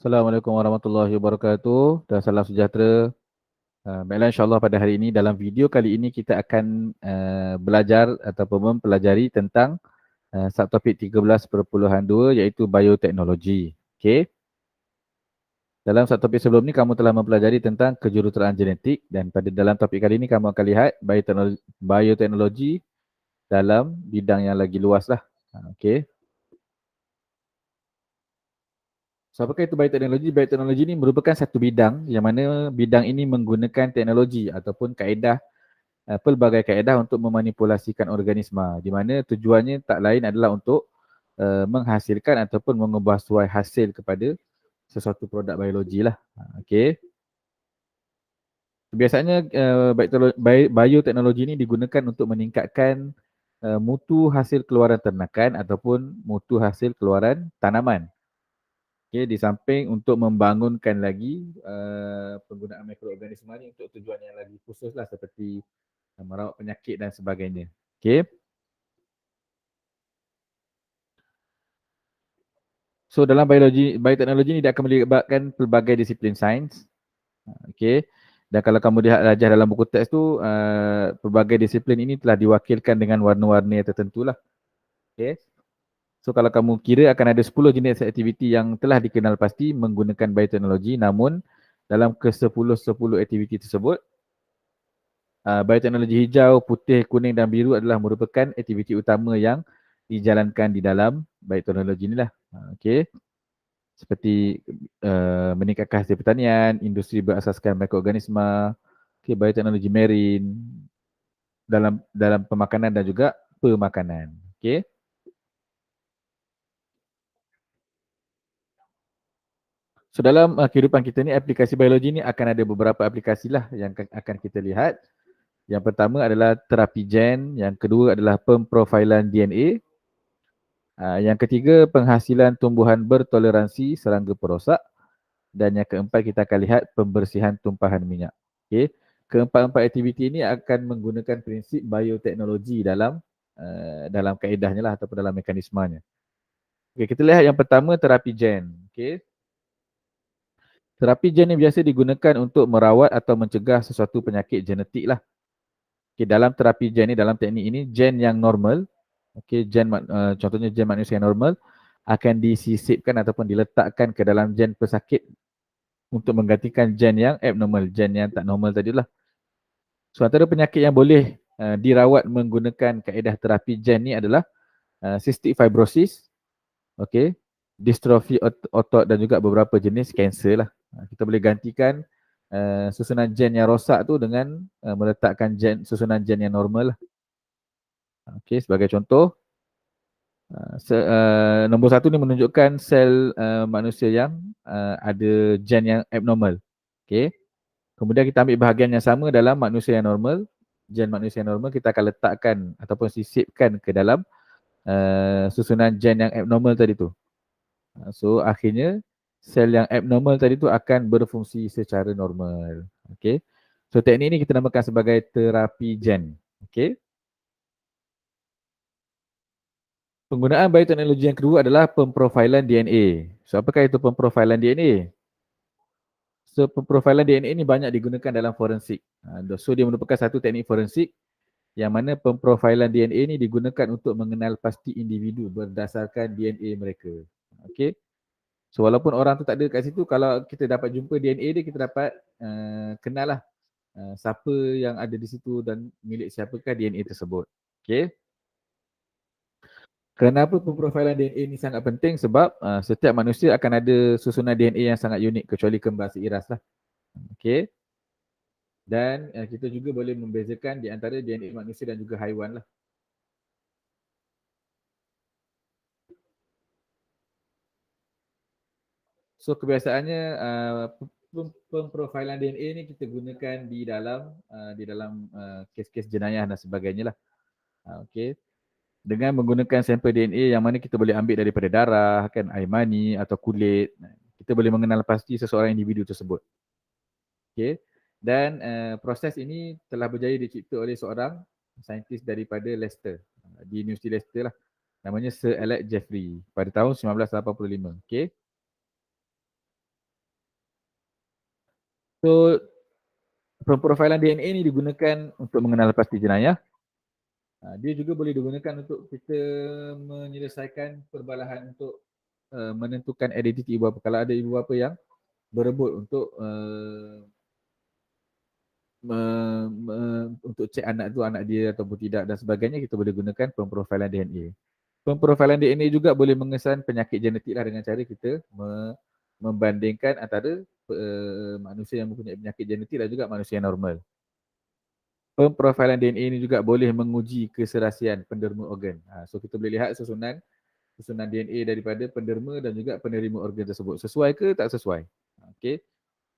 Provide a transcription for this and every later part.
Assalamualaikum warahmatullahi wabarakatuh dan salam sejahtera. Baiklah, insyaAllah pada hari ini dalam video kali ini kita akan belajar ataupun mempelajari tentang subtopik 13.2 iaitu bioteknologi. Okey. Dalam subtopik sebelum ni kamu telah mempelajari tentang kejuruteraan genetik dan pada dalam topik kali ini kamu akan lihat bioteknologi dalam bidang yang lagi luas lah. Okey. So, apakah itu bioteknologi? Bioteknologi ini merupakan satu bidang yang mana bidang ini menggunakan teknologi ataupun kaedah, pelbagai kaedah untuk memanipulasikan organisma di mana tujuannya tak lain adalah untuk menghasilkan ataupun mengubah suai hasil kepada sesuatu produk biologi lah. Okey. Biasanya bioteknologi ini digunakan untuk meningkatkan mutu hasil keluaran ternakan ataupun mutu hasil keluaran tanaman. Okay, di samping untuk membangunkan lagi penggunaan mikroorganisma ni untuk tujuan yang lagi khusus lah seperti merawat penyakit dan sebagainya. Okay. So dalam bioteknologi ni dia akan melibatkan pelbagai disiplin sains. Okay. Dan kalau kamu lihat rajah dalam buku teks tu, pelbagai disiplin ini telah diwakilkan dengan warna-warni tertentu lah. Okay. So kalau kamu kira akan ada 10 jenis aktiviti yang telah dikenal pasti menggunakan bioteknologi, namun dalam ke-10 aktiviti tersebut, bioteknologi hijau, putih, kuning dan biru adalah merupakan aktiviti utama yang dijalankan di dalam bioteknologi inilah. Okey. Seperti meningkatkan hasil pertanian, industri berasaskan mikroorganisma, bioteknologi marine dalam pemakanan dan juga pemakanan. Okey. So dalam kehidupan kita ni, aplikasi biologi ni akan ada beberapa aplikasi lah yang akan kita lihat. Yang pertama adalah terapi gen, yang kedua adalah pemprofilan DNA, yang ketiga penghasilan tumbuhan bertoleransi serangga perosak, dan yang keempat kita akan lihat pembersihan tumpahan minyak. Okay. Keempat-empat aktiviti ini akan menggunakan prinsip bioteknologi dalam kaedahnya lah ataupun dalam mekanismenya. Okay, kita lihat yang pertama terapi gen. Okay. Terapi gen ni biasa digunakan untuk merawat atau mencegah sesuatu penyakit genetik lah. Okay, dalam terapi gen ni, dalam teknik ini, gen yang normal, okay, contohnya gen manusia yang normal, akan disisipkan ataupun diletakkan ke dalam gen pesakit untuk menggantikan gen yang abnormal, gen yang tak normal tadi lah. So, antara penyakit yang boleh dirawat menggunakan kaedah terapi gen ni adalah cystic fibrosis, okay, distrofi otot dan juga beberapa jenis kanser lah. Kita boleh gantikan susunan gen yang rosak tu dengan meletakkan susunan gen yang normal lah. Okay, sebagai contoh, nombor satu ni menunjukkan sel manusia yang ada gen yang abnormal. Okay. Kemudian kita ambil bahagian yang sama dalam manusia yang normal. Gen manusia yang normal kita akan letakkan ataupun sisipkan ke dalam susunan gen yang abnormal tadi tu. So akhirnya sel yang abnormal tadi tu akan berfungsi secara normal. Okay. So teknik ni kita namakan sebagai terapi gen. Okay. Penggunaan bioteknologi yang kedua adalah pemprofilan DNA. So apakah itu pemprofilan DNA? So pemprofilan DNA ini banyak digunakan dalam forensik. So dia merupakan satu teknik forensik yang mana pemprofilan DNA ini digunakan untuk mengenal pasti individu berdasarkan DNA mereka. Okay. So walaupun orang tu tak ada kat situ, kalau kita dapat jumpa DNA dia, kita dapat kenal lah siapa yang ada di situ dan milik siapakah DNA tersebut. Okay. Kenapa pemprofilan DNA ini sangat penting? Sebab setiap manusia akan ada susunan DNA yang sangat unik kecuali kembar seiras lah. Okay. Dan kita juga boleh membezakan di antara DNA manusia dan juga haiwan lah. So kebiasaannya pemprofilan DNA ni kita gunakan di dalam kes-kes jenayah dan sebagainya lah. Okay. Dengan menggunakan sampel DNA yang mana kita boleh ambil daripada darah, kan, air mani atau kulit, kita boleh mengenal pasti seseorang individu tersebut. Okay. Dan proses ini telah berjaya dicipta oleh seorang saintis daripada Leicester, di Universiti Leicester lah. Namanya Sir Alex Jeffrey pada tahun 1985. Okay. So, pemprofilan DNA ni digunakan untuk mengenal pasti jenayah. Dia juga boleh digunakan untuk kita menyelesaikan perbalahan untuk menentukan identiti ibu bapa. Kalau ada ibu bapa yang berebut untuk untuk cek anak tu anak dia ataupun tidak dan sebagainya, kita boleh gunakan pemprofilan DNA. Pemprofilan DNA juga boleh mengesan penyakit genetik lah dengan cara kita membandingkan antara manusia yang mempunyai penyakit genetik dan juga manusia yang normal. Pemprofilan DNA ini juga boleh menguji keserasian penderma organ. So kita boleh lihat susunan DNA daripada penderma dan juga penerima organ tersebut. Sesuai ke tak sesuai? Okey.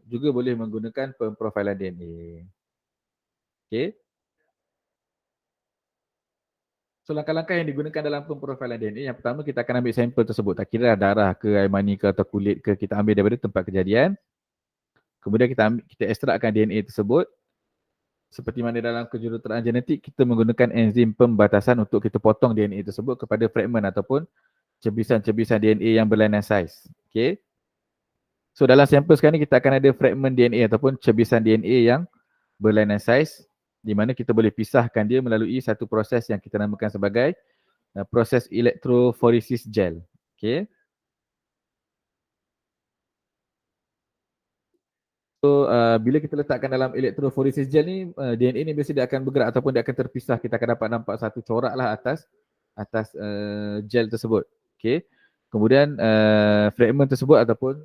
Juga boleh menggunakan pemprofilan DNA. Okey. So langkah-langkah yang digunakan dalam pemprofilan DNA, yang pertama kita akan ambil sampel tersebut. Tak kira darah ke, air mani ke atau kulit ke, kita ambil daripada tempat kejadian. Kemudian kita ekstrakkan DNA tersebut. Seperti mana dalam kejuruteraan genetik, kita menggunakan enzim pembatasan untuk kita potong DNA tersebut kepada fragmen ataupun cebisan-cebisan DNA yang berlainan saiz. Okay. So dalam sampel sekarang ni kita akan ada fragmen DNA ataupun cebisan DNA yang berlainan saiz, di mana kita boleh pisahkan dia melalui satu proses yang kita namakan sebagai proses electrophoresis gel. Okay. So bila kita letakkan dalam electrophoresis gel ni, DNA ni biasa dia akan bergerak ataupun dia akan terpisah. Kita akan dapat nampak satu corak lah atas gel tersebut. Okay. Kemudian fragmen tersebut ataupun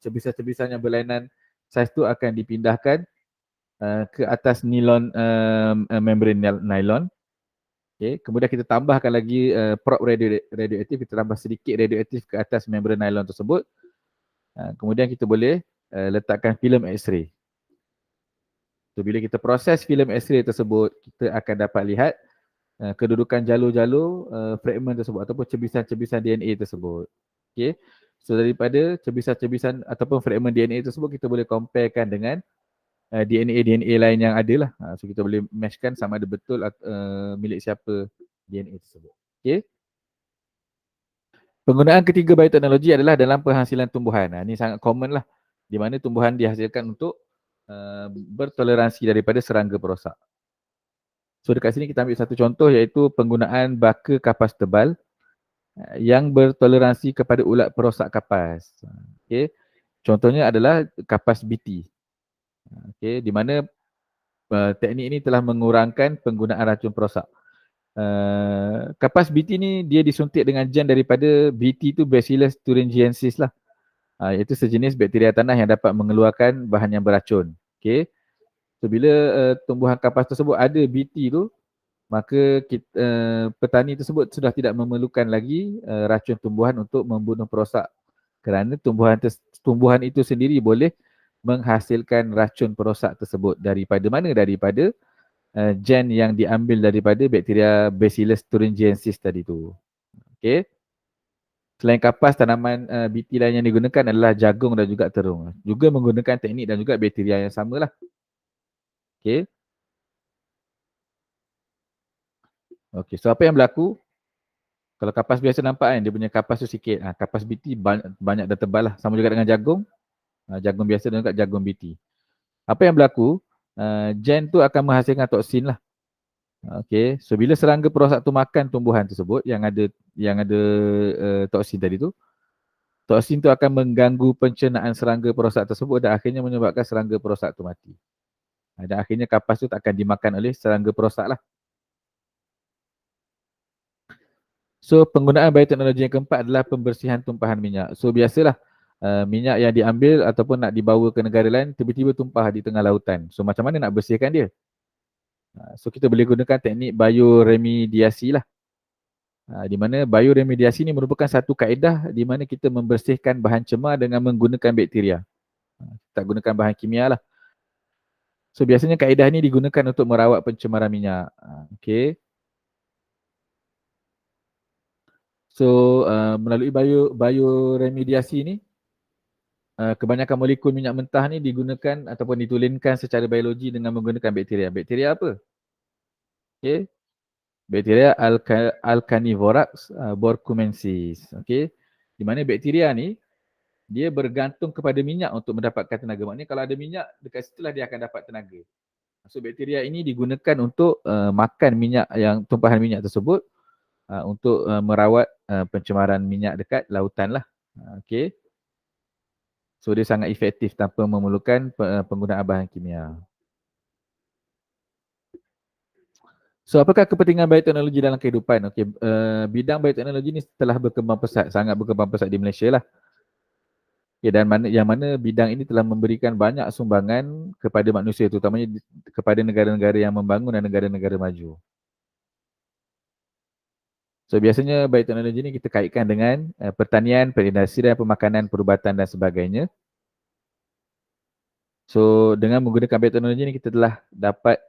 cebisan-cebisan yang berlainan saiz tu akan dipindahkan ke atas nilon membran nylon. Okay. Kemudian kita tambahkan lagi prop radioaktif, kita tambah sedikit radioaktif ke atas membran nylon tersebut. Kemudian kita boleh letakkan filem X-ray. So, bila kita proses filem X-ray tersebut, kita akan dapat lihat kedudukan jalur-jalur fragmen tersebut ataupun cebisan-cebisan DNA tersebut. Okay. So daripada cebisan-cebisan ataupun fragmen DNA tersebut, kita boleh comparekan dengan DNA lain yang ada lah. So kita boleh matchkan sama ada betul milik siapa DNA tersebut. Okay. Penggunaan ketiga bioteknologi adalah dalam penghasilan tumbuhan. Ini sangat common lah, di mana tumbuhan dihasilkan untuk bertoleransi daripada serangga perosak. So dekat sini kita ambil satu contoh, iaitu penggunaan baka kapas tebal yang bertoleransi kepada ulat perosak kapas. Okay. Contohnya adalah kapas BT. Okay. Di mana teknik ini telah mengurangkan penggunaan racun perosak. Kapas BT ni dia disuntik dengan gen daripada BT tu Bacillus thuringiensis lah. Iaitu sejenis bakteria tanah yang dapat mengeluarkan bahan yang beracun. Okay. So bila tumbuhan kapas tersebut ada BT tu, maka petani tersebut sudah tidak memerlukan lagi racun tumbuhan untuk membunuh perosak, kerana tumbuhan itu sendiri boleh menghasilkan racun perosak tersebut daripada mana? Daripada gen yang diambil daripada bakteria Bacillus thuringiensis tadi tu. Okay. Selain kapas, tanaman BT lain yang digunakan adalah jagung dan juga terung. Juga menggunakan teknik dan juga bakteria yang sama lah. Okay. Okay, so apa yang berlaku? Kalau kapas biasa nampak kan, dia punya kapas tu sikit. Kapas BT banyak dan tebal lah. Sama juga dengan jagung. Jagung biasa dan juga jagung BT. Apa yang berlaku? Gen tu akan menghasilkan toksin lah. Okay, so bila serangga perosak tu makan tumbuhan tersebut yang ada toksin tadi tu, toksin tu akan mengganggu pencernaan serangga perosak tersebut dan akhirnya menyebabkan serangga perosak tu mati. Dan akhirnya kapas tu tak akan dimakan oleh serangga perosak lah. So penggunaan bioteknologi yang keempat adalah pembersihan tumpahan minyak. So biasalah minyak yang diambil ataupun nak dibawa ke negara lain tiba-tiba tumpah di tengah lautan. So macam mana nak bersihkan dia? So kita boleh gunakan teknik bioremediasi lah. Di mana bioremediasi ni merupakan satu kaedah di mana kita membersihkan bahan cemar dengan menggunakan bakteria. Tak gunakan bahan kimia lah. So biasanya kaedah ni digunakan untuk merawat pencemaran minyak. Okay. So melalui bioremediasi ni, kebanyakan molekul minyak mentah ni digunakan ataupun ditulinkan secara biologi dengan menggunakan bakteria. Bakteria apa? Okay. Bakteria Alcanivorax borkumensis. Okay. Di mana bakteria ni Dia bergantung kepada minyak untuk mendapatkan tenaga. Maknanya kalau ada minyak, dekat situlah dia akan dapat tenaga. So bakteria ini digunakan untuk makan minyak yang tumpahan minyak tersebut untuk merawat pencemaran minyak dekat lautan lah. Okay. So dia sangat efektif tanpa memerlukan penggunaan bahan kimia. So apakah kepentingan bioteknologi dalam kehidupan? Okay. Bidang bioteknologi ni telah berkembang pesat, sangat berkembang pesat di Malaysia lah. Okay, dan yang mana bidang ini telah memberikan banyak sumbangan kepada manusia, terutamanya kepada negara-negara yang membangun dan negara-negara maju. So biasanya bioteknologi ni kita kaitkan dengan pertanian, perindustrian, pemakanan, perubatan dan sebagainya. So dengan menggunakan bioteknologi ni kita telah dapat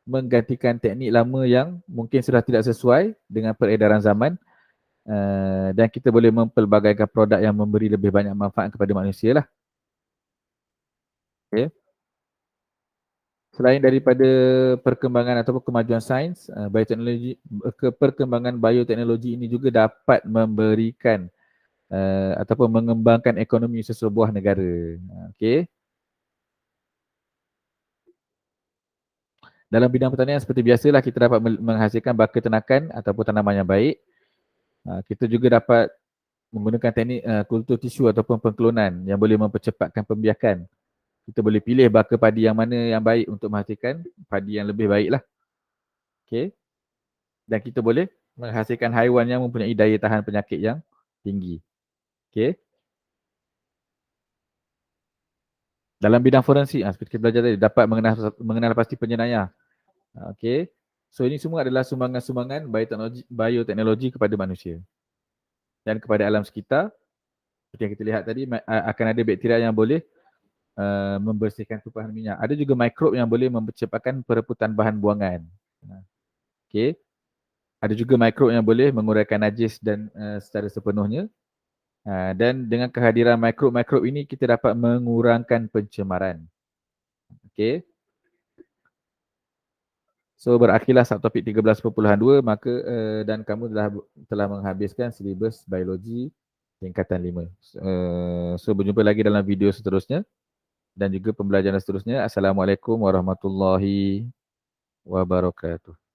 menggantikan teknik lama yang mungkin sudah tidak sesuai dengan peredaran zaman dan kita boleh mempelbagaikan produk yang memberi lebih banyak manfaat kepada manusia lah. Okay. Selain daripada perkembangan ataupun kemajuan sains, bioteknologi, perkembangan bioteknologi ini juga dapat memberikan ataupun mengembangkan ekonomi sesebuah negara. Okay. Dalam bidang pertanian seperti biasalah kita dapat menghasilkan baka ternakan ataupun tanaman yang baik. Kita juga dapat menggunakan teknik kultur tisu ataupun pengklonan yang boleh mempercepatkan pembiakan. Kita boleh pilih baka padi yang mana yang baik untuk menghasilkan padi yang lebih baik lah. Okay. Dan kita boleh menghasilkan haiwan yang mempunyai daya tahan penyakit yang tinggi. Okay. Dalam bidang forensik, seperti kita belajar tadi, dapat mengenal pasti penjenayah. Okay. So ini semua adalah sumbangan-sumbangan bioteknologi kepada manusia. Dan kepada alam sekitar, seperti yang kita lihat tadi, akan ada bakteria yang boleh membersihkan tumpahan minyak. Ada juga mikrob yang boleh mempercepatkan pereputan bahan buangan. Okay. Ada juga mikrob yang boleh menguraikan najis dan secara sepenuhnya. Dan dengan kehadiran mikrob-mikrob ini, kita dapat mengurangkan pencemaran. Okay. So berakhirlah subtopik 13.2, maka dan kamu telah menghabiskan silibus biologi tingkatan 5. So berjumpa lagi dalam video seterusnya dan juga pembelajaran seterusnya. Assalamualaikum warahmatullahi wabarakatuh.